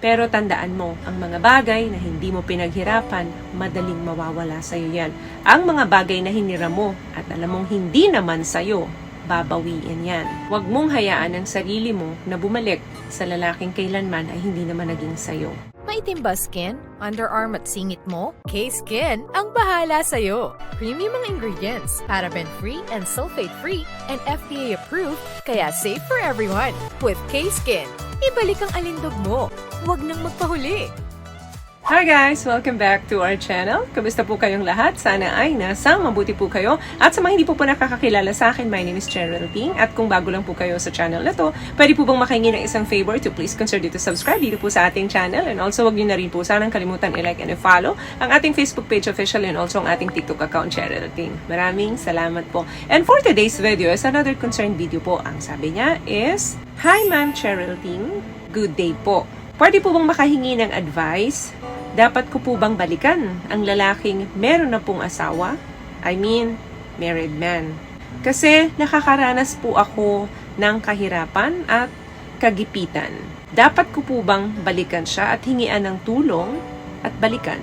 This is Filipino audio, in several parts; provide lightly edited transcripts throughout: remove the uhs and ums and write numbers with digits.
Pero tandaan mo, ang mga bagay na hindi mo pinaghirapan, madaling mawawala sa'yo yan. Ang mga bagay na hinira mo at alam mong hindi naman sa'yo, babawiin yan. Huwag mong hayaan ang sarili mo na bumalik sa lalaking kailanman ay hindi naman naging sa'yo. Maitim ba skin? Underarm at singit mo? K-Skin ang bahala sa'yo. Premium ang ingredients, paraben-free and sulfate-free, and FDA-approved, kaya safe for everyone. With K-Skin, ibalik ang alindog mo. Huwag nang magpahuli. Hi guys! Welcome back to our channel. Kamusta po kayong lahat? Sana ay nasa mabuti po kayo. At sa mga hindi po nakakakilala sa akin, my name is Cheryl Ting. At kung bago lang po kayo sa channel na to, pwede po bang makahingi ng isang favor to please consider to subscribe dito po sa ating channel. And also, wag niyo na rin po sanang kalimutan i-like and i-follow ang ating Facebook page official and also ang ating TikTok account, Cheryl Ting. Maraming salamat po. And for today's video is another concerned video po. Ang sabi niya is, Hi Ma'am Cheryl Ting, good day po. Pwede po bang makahingi ng advice? Dapat ko po bang balikan ang lalaking meron na pong asawa? I mean, married man. Kasi nakakaranas po ako ng kahirapan at kagipitan. Dapat ko po bang balikan siya at hingian ng tulong at balikan?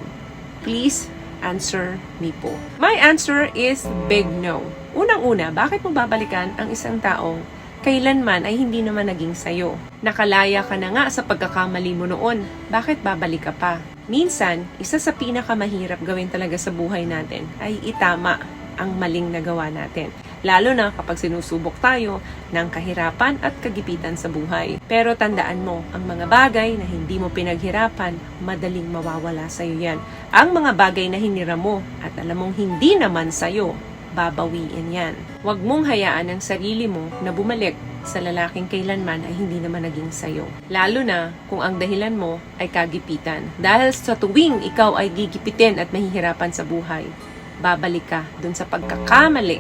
Please answer me po. My answer is big no. Unang-una, bakit mo babalikan ang isang taong kailanman ay hindi naman naging sayo? Nakalaya ka na nga sa pagkakamali mo noon. Bakit babalik ka pa? Minsan, isa sa pinakamahirap gawin talaga sa buhay natin ay itama ang maling nagawa natin. Lalo na kapag sinusubok tayo ng kahirapan at kagipitan sa buhay. Pero tandaan mo, ang mga bagay na hindi mo pinaghirapan, madaling mawawala sa'yo yan. Ang mga bagay na hinira mo at alam mong hindi naman sa'yo, babawiin yan. Huwag mong hayaan ang sarili mo na bumalik sa lalaking kailanman ay hindi naman naging sayo. Lalo na kung ang dahilan mo ay kagipitan. Dahil sa tuwing ikaw ay gigipitin at mahihirapan sa buhay, babalik ka dun sa pagkakamali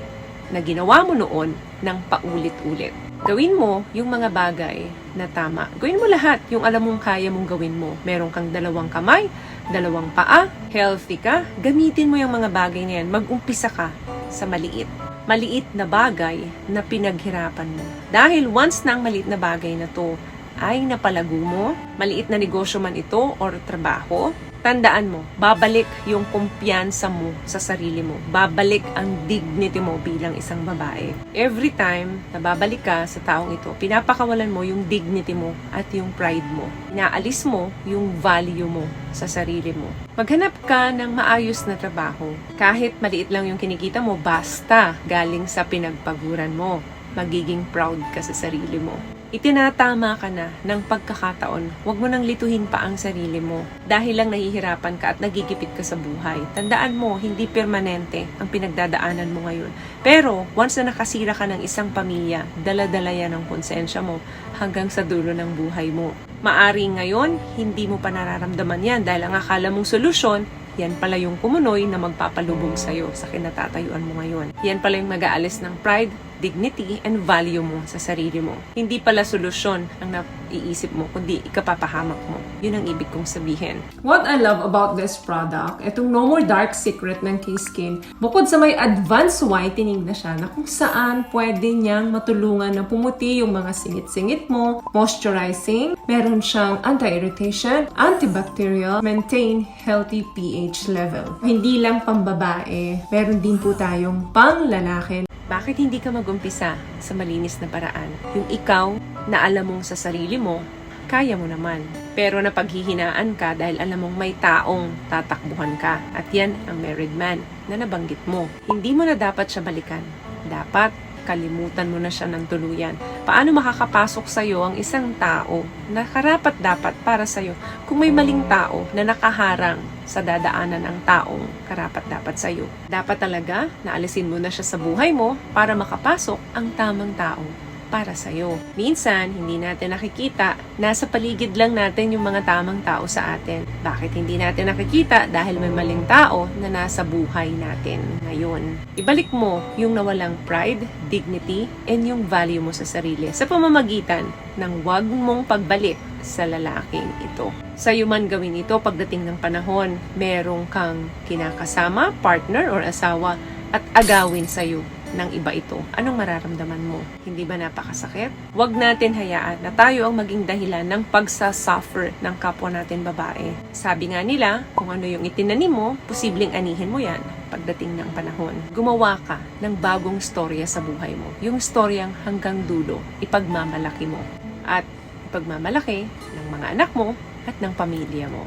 na ginawa mo noon ng paulit-ulit. Gawin mo yung mga bagay na tama. Gawin mo lahat yung alam mong kaya mong gawin mo. Meron kang 2 kamay, 2 paa, healthy ka, gamitin mo yung mga bagay na yan. Mag-umpisa ka sa maliit na bagay na pinaghirapan mo. Dahil once na ang maliit na bagay na to ay napalago mo, maliit na negosyo man ito or trabaho, tandaan mo, babalik yung kumpiyansa mo sa sarili mo. Babalik ang dignity mo bilang isang babae. Every time na babalik ka sa taong ito, pinapakawalan mo yung dignity mo at yung pride mo. Inaalis mo yung value mo sa sarili mo. Maghanap ka ng maayos na trabaho. Kahit maliit lang yung kinikita mo, basta galing sa pinagpaguran mo. Magiging proud ka sa sarili mo. Itinatama ka na ng pagkakataon, huwag mo nang lituhin pa ang sarili mo dahil lang nahihirapan ka at nagigipit ka sa buhay. Tandaan mo, hindi permanente ang pinagdadaanan mo ngayon. Pero, once na nakasira ka ng isang pamilya, dala-dala yan ang konsensya mo hanggang sa dulo ng buhay mo. Maaring ngayon, hindi mo pa nararamdaman yan dahil ang akala mong solusyon, yan pala yung kumunoy na magpapalubog sa'yo sa kinatatayuan mo ngayon. Yan pala yung mag-aalis ng pride, dignity, and value mo sa sarili mo. Hindi pala solusyon ang naiisip mo, kundi ikapapahamak mo. Yun ang ibig kong sabihin. What I love about this product, itong No More Dark Secret ng K-Skin, bukod sa may advanced whitening na siya, na kung saan pwede niyang matulungan na pumuti yung mga singit-singit mo, moisturizing, meron siyang anti-irritation, antibacterial, maintain healthy pH level. Hindi lang pambabae, meron din po tayong pang-lalaki. Bakit hindi ka mag-umpisa sa malinis na paraan? Yung ikaw na alam mong sa sarili mo, kaya mo naman. Pero napaghihinaan ka dahil alam mong may taong tatakbuhan ka. At yan ang married man na nabanggit mo. Hindi mo na dapat siya balikan. Dapat kalimutan mo na siya ng tuluyan. Paano makakapasok sa'yo ang isang tao na karapat-dapat para sa'yo kung may maling tao na nakaharang sa dadaanan ng taong karapat-dapat sa'yo? Dapat talaga naalisin mo na siya sa buhay mo para makapasok ang tamang tao para sa'yo. Minsan, hindi natin nakikita, nasa paligid lang natin yung mga tamang tao sa atin. Bakit hindi natin nakikita? Dahil may maling tao na nasa buhay natin ngayon. Ibalik mo yung nawalang pride, dignity, and yung value mo sa sarili sa pamamagitan ng wag mong pagbalik sa lalaking ito. Sa'yo man gawin ito pagdating ng panahon, merong kang kinakasama, partner, or asawa, at agawin sa'yo ng iba ito, anong mararamdaman mo? Hindi ba napakasakit? Huwag natin hayaan na tayo ang maging dahilan ng pagsasuffer ng kapwa natin babae. Sabi nga nila, kung ano yung itinanim mo, posibleng anihin mo yan pagdating ng panahon. Gumawa ka ng bagong storya sa buhay mo. Yung storyang hanggang dulo, ipagmamalaki mo. At ipagmamalaki ng mga anak mo at ng pamilya mo.